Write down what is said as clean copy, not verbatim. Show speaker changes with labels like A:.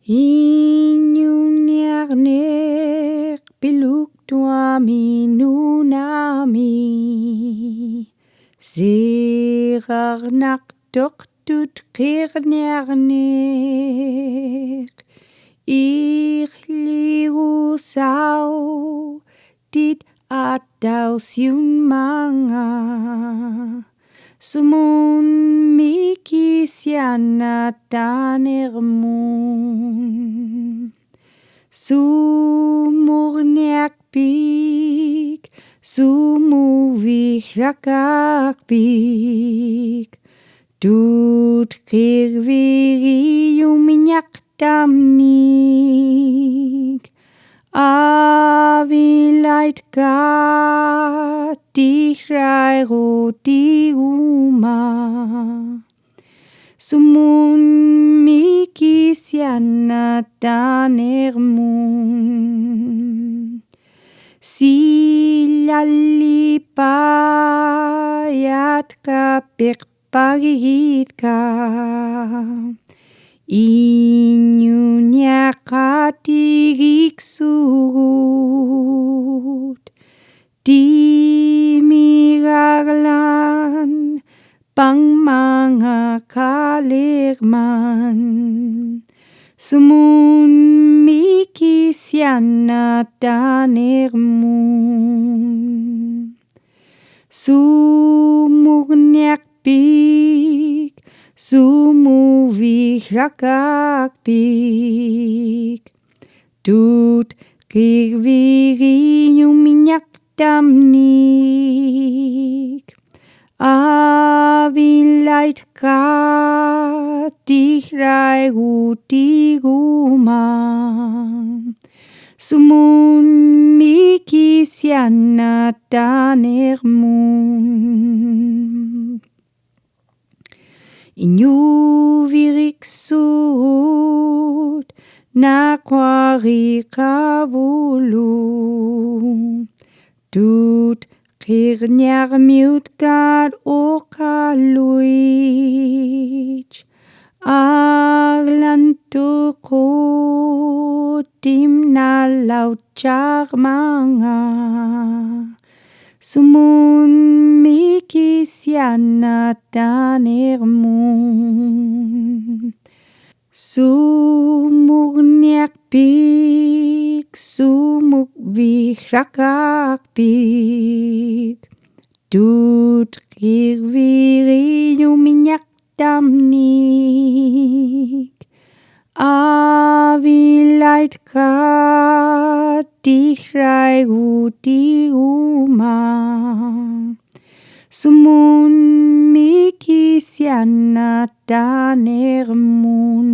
A: Iñupiaq piluk tuami nunami Zirarnak toktut kirnernek Liru sau dit ataus yun mga Sumun mikisiana tanermun Sumurniak pik Sumuvirakak pik Tut kirviri yuminyak tamnik Avilait ka tirai roti uma Sumun mikisiana tanermun Silalipayat ka pikpagigit ka Iñupiaq katigik surut Di miraglan pang mga kalirman Sumun mikisiana tanermun Sumurniak pik Sumuvirakak pik Tut kirviri yuminyak tamnik Avilait ka tirai ruti rumah Sumun mikisiana tanermun Iñupiaq surut nakwari kabulu Tut kirnyar miutkat okaluich Aglantuko timnalaw charmanga Sumun mikisiana tanermun Sumurniak pik Sumuvirakak pik Tut kirviri yuminyak tamnik Avilait ka tirai ruti rumah Sumun mikisiana tanermun